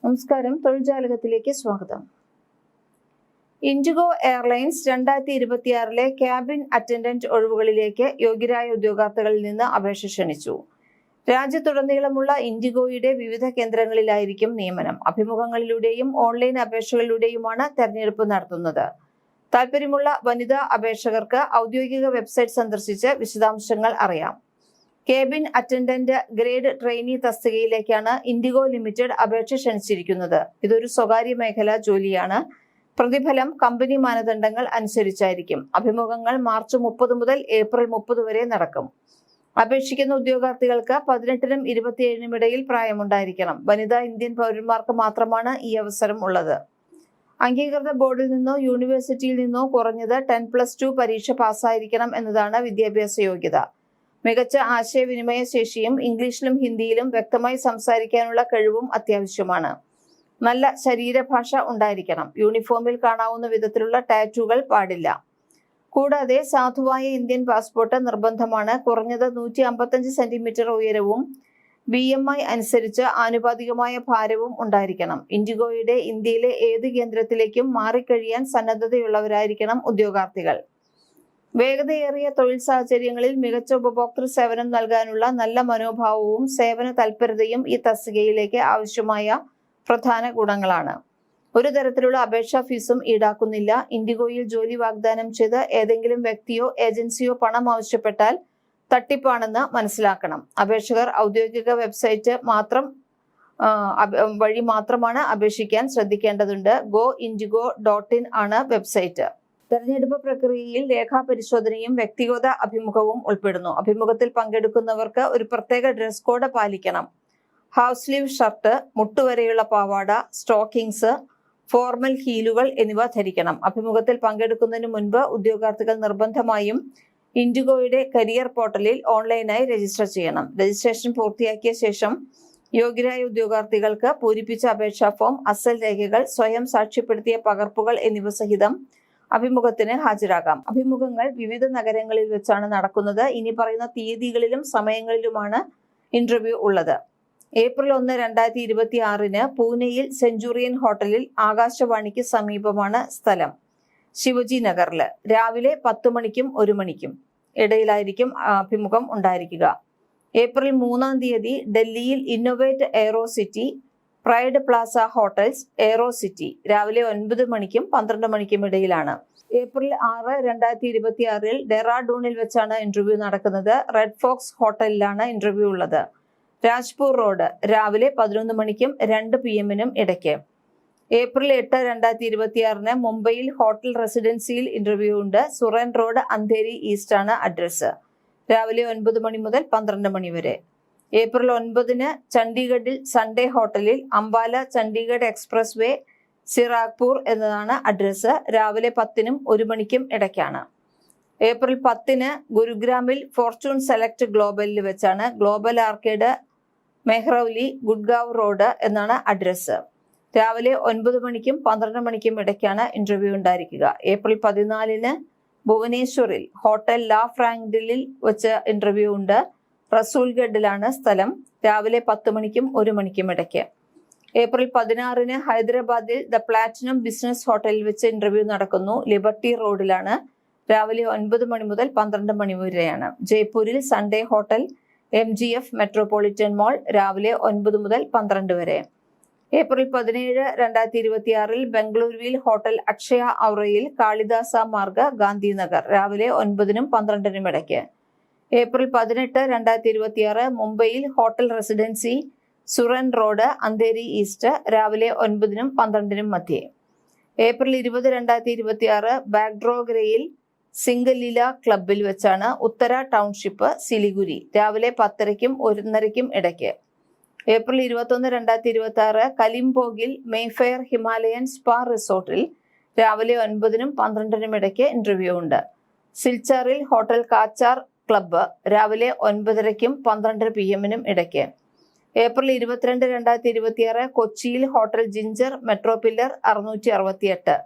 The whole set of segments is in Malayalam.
നമസ്കാരം, തൊഴിൽജാലകത്തിലേക്ക് സ്വാഗതം. ഇൻഡിഗോ എയർലൈൻസ് 2026 ക്യാബിൻ അറ്റൻഡന്റ് ഒഴിവുകളിലേക്ക് യോഗ്യരായ ഉദ്യോഗാർത്ഥികളിൽ നിന്ന് അപേക്ഷ ക്ഷണിച്ചു. രാജ്യത്തുടനീളമുള്ള ഇൻഡിഗോയുടെ വിവിധ കേന്ദ്രങ്ങളിലായിരിക്കും നിയമനം. അഭിമുഖങ്ങളിലൂടെയും ഓൺലൈൻ അപേക്ഷകളിലൂടെയുമാണ് തെരഞ്ഞെടുപ്പ് നടത്തുന്നത്. താൽപര്യമുള്ള വനിതാ അപേക്ഷകർക്ക് ഔദ്യോഗിക വെബ്സൈറ്റ് സന്ദർശിച്ച് വിശദാംശങ്ങൾ അറിയാം. കേബിൻ അറ്റൻഡന്റ് ഗ്രേഡ് ട്രെയിനി തസ്തികയിലേക്കാണ് ഇൻഡിഗോ ലിമിറ്റഡ് അപേക്ഷ ക്ഷണിച്ചിരിക്കുന്നത്. ഇതൊരു സ്വകാര്യ മേഖലാ ജോലിയാണ്. പ്രതിഫലം കമ്പനി മാനദണ്ഡങ്ങൾ അനുസരിച്ചായിരിക്കും. അഭിമുഖങ്ങൾ മാർച്ച് 30 മുതൽ ഏപ്രിൽ 30 വരെ നടക്കും. അപേക്ഷിക്കുന്ന ഉദ്യോഗാർത്ഥികൾക്ക് 18-നും 27-നും ഇടയിൽ പ്രായമുണ്ടായിരിക്കണം. വനിതാ ഇന്ത്യൻ പൗരന്മാർക്ക് മാത്രമാണ് ഈ അവസരം ഉള്ളത്. അംഗീകൃത ബോർഡിൽ നിന്നോ യൂണിവേഴ്സിറ്റിയിൽ നിന്നോ കുറഞ്ഞത് 10+2 പരീക്ഷ പാസ്സായിരിക്കണം എന്നതാണ് വിദ്യാഭ്യാസ യോഗ്യത. മികച്ച ആശയവിനിമയ ശേഷിയും ഇംഗ്ലീഷിലും ഹിന്ദിയിലും വ്യക്തമായി സംസാരിക്കാനുള്ള കഴിവും അത്യാവശ്യമാണ്. നല്ല ശരീരഭാഷ ഉണ്ടായിരിക്കണം. യൂണിഫോമിൽ കാണാവുന്ന വിധത്തിലുള്ള ടാറ്റൂകൾ പാടില്ല. കൂടാതെ സാധുവായ ഇന്ത്യൻ പാസ്പോർട്ട് നിർബന്ധമാണ്. കുറഞ്ഞത് 155 സെന്റിമീറ്റർ ഉയരവും BMI അനുസരിച്ച് ആനുപാതികമായ ഭാരവും ഉണ്ടായിരിക്കണം. ഇൻഡിഗോയുടെ ഇന്ത്യയിലെ ഏത് കേന്ദ്രത്തിലേക്കും മാറിക്കഴിയാൻ സന്നദ്ധതയുള്ളവരായിരിക്കണം ഉദ്യോഗാർത്ഥികൾ. വേഗതയേറിയ തൊഴിൽ സാഹചര്യങ്ങളിൽ മികച്ച ഉപഭോക്തൃ സേവനം നൽകാനുള്ള നല്ല മനോഭാവവും സേവന തൽപരതയും ഈ തസ്തികയിലേക്ക് ആവശ്യമായ പ്രധാന ഗുണങ്ങളാണ്. ഒരു തരത്തിലുള്ള അപേക്ഷാ ഫീസും ഈടാക്കുന്നില്ല. ഇൻഡിഗോയിൽ ജോലി വാഗ്ദാനം ചെയ്ത് ഏതെങ്കിലും വ്യക്തിയോ ഏജൻസിയോ പണം ആവശ്യപ്പെട്ടാൽ തട്ടിപ്പാണെന്ന് മനസ്സിലാക്കണം. അപേക്ഷകർ ഔദ്യോഗിക വെബ്സൈറ്റ് വഴി മാത്രമാണ് അപേക്ഷിക്കാൻ ശ്രദ്ധിക്കേണ്ടതുണ്ട്. goindigo.in ആണ് വെബ്സൈറ്റ്. തെരഞ്ഞെടുപ്പ് പ്രക്രിയയിൽ രേഖാപരിശോധനയും വ്യക്തിഗത അഭിമുഖവും ഉൾപ്പെടുന്നു. അഭിമുഖത്തിൽ പങ്കെടുക്കുന്നവർക്ക് ഒരു പ്രത്യേക ഡ്രസ് കോഡ് പാലിക്കണം. ഹാഫ് സ്ലീവ് ഷർട്ട്, മുട്ടുവരെയുള്ള പാവാട, സ്റ്റോക്കിംഗ്സ്, ഫോർമൽ ഹീലുകൾ എന്നിവ ധരിക്കണം. അഭിമുഖത്തിൽ പങ്കെടുക്കുന്നതിന് മുൻപ് ഉദ്യോഗാർത്ഥികൾ നിർബന്ധമായും ഇൻഡിഗോയുടെ കരിയർ പോർട്ടലിൽ ഓൺലൈനായി രജിസ്റ്റർ ചെയ്യണം. രജിസ്ട്രേഷൻ പൂർത്തിയാക്കിയ ശേഷം യോഗ്യരായ ഉദ്യോഗാർത്ഥികൾക്ക് പൂരിപ്പിച്ച അപേക്ഷാ ഫോം, അസൽ രേഖകൾ, സ്വയം സാക്ഷ്യപ്പെടുത്തിയ പകർപ്പുകൾ എന്നിവ സഹിതം അഭിമുഖത്തിന് ഹാജരാകാം. അഭിമുഖങ്ങൾ വിവിധ നഗരങ്ങളിൽ വെച്ചാണ് നടക്കുന്നത്. ഇനി പറയുന്ന തീയതികളിലും സമയങ്ങളിലുമാണ് ഇന്റർവ്യൂ ഉള്ളത്. ഏപ്രിൽ 1, 2026 പൂനെയിൽ സെഞ്ചുറിയൻ ഹോട്ടലിൽ ആകാശവാണിക്ക് സമീപമാണ് സ്ഥലം. ശിവജി നഗറില് രാവിലെ 10 മണിക്കും 1 മണിക്കും ഇടയിലായിരിക്കും അഭിമുഖം ഉണ്ടായിരിക്കുക. ഏപ്രിൽ 3 ഡൽഹിയിൽ innovate aero city, pride plaza hotels, aero city രാവിലെ 9 മണിക്കും 12 മണിക്കും ഇടയിലാണ്. ഏപ്രിൽ 6, 2026 ഡെറാഡൂണിൽ വെച്ചാണ് ഇന്റർവ്യൂ നടക്കുന്നത്. റെഡ് ഫോക്സ് ഹോട്ടലിലാണ് ഇന്റർവ്യൂ ഉള്ളത്. രാജ്പൂർ റോഡ് രാവിലെ 11 മണിക്കും 2 PM ഇടയ്ക്ക്. ഏപ്രിൽ 8, 2026 മുംബൈയിൽ ഹോട്ടൽ റെസിഡൻസിയിൽ ഇന്റർവ്യൂ ഉണ്ട്. സുറൻ റോഡ്, അന്ധേരി ഈസ്റ്റ് ആണ് അഡ്രസ്. രാവിലെ 9 മണി മുതൽ 12 മണി വരെ. ഏപ്രിൽ 9 ചണ്ഡീഗഡിൽ സൺഡേ ഹോട്ടലിൽ അംബാല ചണ്ഡീഗഡ് എക്സ്പ്രസ് വേ, സിറാഗ്പൂർ എന്നതാണ് അഡ്രസ്. രാവിലെ 10-നും 1 മണിക്കും ഇടയ്ക്കാണ്. ഏപ്രിൽ 10 ഗുരുഗ്രാമിൽ ഫോർച്യൂൺ സെലക്ട് ഗ്ലോബലിൽ വെച്ചാണ്. ഗ്ലോബൽ ആർക്കേഡ്, മെഹ്റൌലി, ഗുഡ്ഗാവ് റോഡ് എന്നാണ് അഡ്രസ്. രാവിലെ 9 മണിക്കും 12 മണിക്കും ഇടയ്ക്കാണ് ഇന്റർവ്യൂ ഉണ്ടായിരിക്കുക. ഏപ്രിൽ 14 ഭുവനേശ്വറിൽ ഹോട്ടൽ ലാ ഫ്രാങ്ക്ഡിലിൽ വെച്ച് ഇന്റർവ്യൂ ഉണ്ട്. റസൂൽഗഡിലാണ് സ്ഥലം. രാവിലെ 10 മണിക്കും 1 മണിക്കും ഇടയ്ക്ക്. ഏപ്രിൽ 16 ഹൈദരാബാദിൽ ദ പ്ലാറ്റിനം ബിസിനസ് ഹോട്ടലിൽ വെച്ച് ഇന്റർവ്യൂ നടക്കുന്നു. ലിബർട്ടി റോഡിലാണ്. രാവിലെ 9 മണി മുതൽ 12 മണി വരെയാണ്. ജയ്പൂരിൽ Sunday hotel, MGF metropolitan mall രാവിലെ 9 മുതൽ 12 വരെ. ഏപ്രിൽ 17, 2026 ബംഗളൂരുവിൽ ഹോട്ടൽ അക്ഷയ ഔറയിൽ കാളിദാസ മാർഗ്, ഗാന്ധിനഗർ രാവിലെ 9-നും 12-നും ഇടയ്ക്ക്. ഏപ്രിൽ 18, 2026 മുംബൈയിൽ hotel residency, Suren road, Andheri east രാവിലെ 9-നും 12-നും മധ്യേ. ഏപ്രിൽ 20, 2026 ബാഗ്ഡോഗ്രയിൽ സിംഗലീല ക്ലബിൽ വെച്ചാണ്. ഉത്തര ടൗൺഷിപ്പ്, സിലിഗുരി രാവിലെ 10:30-നും 1:30-നും ഇടയ്ക്ക്. ഏപ്രിൽ 21, 2026 കലിംപോഗിൽ മേഫെയർ ഹിമാലയൻ സ്പാ റിസോർട്ടിൽ രാവിലെ 9-നും 12-നും ഇടയ്ക്ക് ഇന്റർവ്യൂ ഉണ്ട്. സിൽച്ചാറിൽ ഹോട്ടൽ കാച്ചാർ ക്ലബ്ബ് രാവിലെ 9:30-നും 12 PM ഇടയ്ക്ക്. ഏപ്രിൽ 22, 2026 കൊച്ചിയിൽ hotel ginger metro pillar 668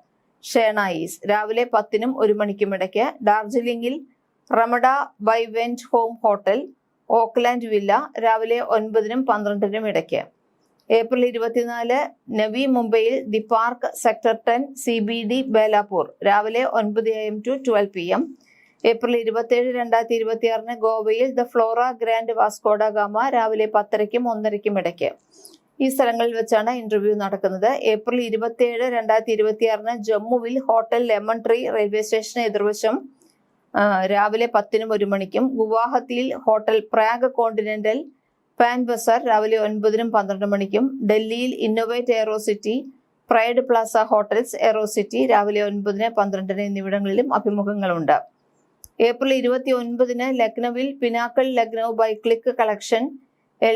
Shenoys രാവിലെ 10-നും 1 മണിക്കും ഇടയ്ക്ക്. ഡാർജിലിംഗിൽ Ramada by Wyndham hotel Oakland villa രാവിലെ 9-നും 12-നും ഇടയ്ക്ക്. ഏപ്രിൽ 24 നവി മുംബൈയിൽ the park sector 10 CBD Belapur രാവിലെ 9 AM to 12 PM. ഏപ്രിൽ 27 2026 ഗോവയിൽ the Flora grand Vasco da gamma രാവിലെ 10:30ക്കും 1:30ക്കും ഇടയ്ക്ക്. ഈ സ്ഥലങ്ങളിൽ വെച്ചാണ് ഇന്റർവ്യൂ നടക്കുന്നത്. ഏപ്രിൽ 27 2026 ജമ്മുവിൽ ഹോട്ടൽ ലെമൺ ട്രീ റെയിൽവേ സ്റ്റേഷന് എതിർവശം രാവിലെ 10നും 1 മണിക്കും. ഗുവാഹത്തിയിൽ ഹോട്ടൽ പ്രാഗ് കോണ്ടിനെന്റൽ പാൻ ബസാർ രാവിലെ 9നും 12 മണിക്കും. ഡൽഹിയിൽ innovate aero city, pride plaza hotels aero city രാവിലെ 9ന് 12ന് എന്നിവിടങ്ങളിലും അഭിമുഖങ്ങളുണ്ട്. ഏപ്രിൽ 29 ലക്നൌവിൽ pinnacle Lucknow by click collection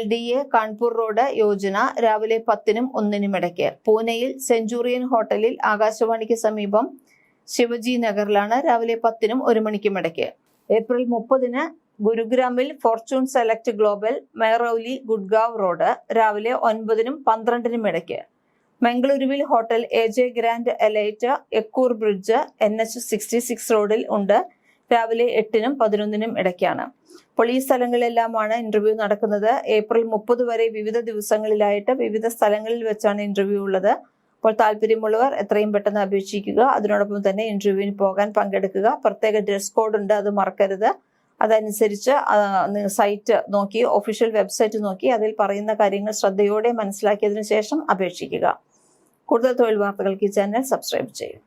LDA Kanpur road Yojana രാവിലെ 10നും 1നും ഇടയ്ക്ക്. പൂനെയിൽ സെഞ്ചുറിയൻ ഹോട്ടലിൽ ആകാശവാണിക്ക് സമീപം ശിവജി നഗറിലാണ് രാവിലെ 10നും 1 മണിക്കും ഇടയ്ക്ക്. ഏപ്രിൽ 30 ഗുരുഗ്രാമിൽ fortune select global Mehrauli Gurgaon road രാവിലെ 9നും 12നും ഇടയ്ക്ക്. മംഗളൂരുവിൽ hotel AJ grand elite Ekkur bridge NH 66 റോഡിൽ ഉണ്ട് രാവിലെ 8നും 11നും ഇടയ്ക്കാണ്. അപ്പോൾ ഈ സ്ഥലങ്ങളിലെല്ലാമാണ് ഇന്റർവ്യൂ നടക്കുന്നത്. ഏപ്രിൽ 30 വരെ വിവിധ ദിവസങ്ങളിലായിട്ട് വിവിധ സ്ഥലങ്ങളിൽ വെച്ചാണ് ഇന്റർവ്യൂ ഉള്ളത്. അപ്പോൾ താല്പര്യമുള്ളവർ എത്രയും പെട്ടെന്ന് അപേക്ഷിക്കുക. അതിനോടൊപ്പം തന്നെ ഇന്റർവ്യൂവിന് പോകാൻ പങ്കെടുക്കുക. പ്രത്യേക ഡ്രസ് കോഡ് ഉണ്ട്, അത് മറക്കരുത്. അതനുസരിച്ച് സൈറ്റ് നോക്കി, ഒഫീഷ്യൽ വെബ്സൈറ്റ് നോക്കി അതിൽ പറയുന്ന കാര്യങ്ങൾ ശ്രദ്ധയോടെ മനസ്സിലാക്കിയതിനു ശേഷം അപേക്ഷിക്കുക. കൂടുതൽ തൊഴിൽ വാർത്തകൾക്ക് ഈ ചാനൽ സബ്സ്ക്രൈബ് ചെയ്യും.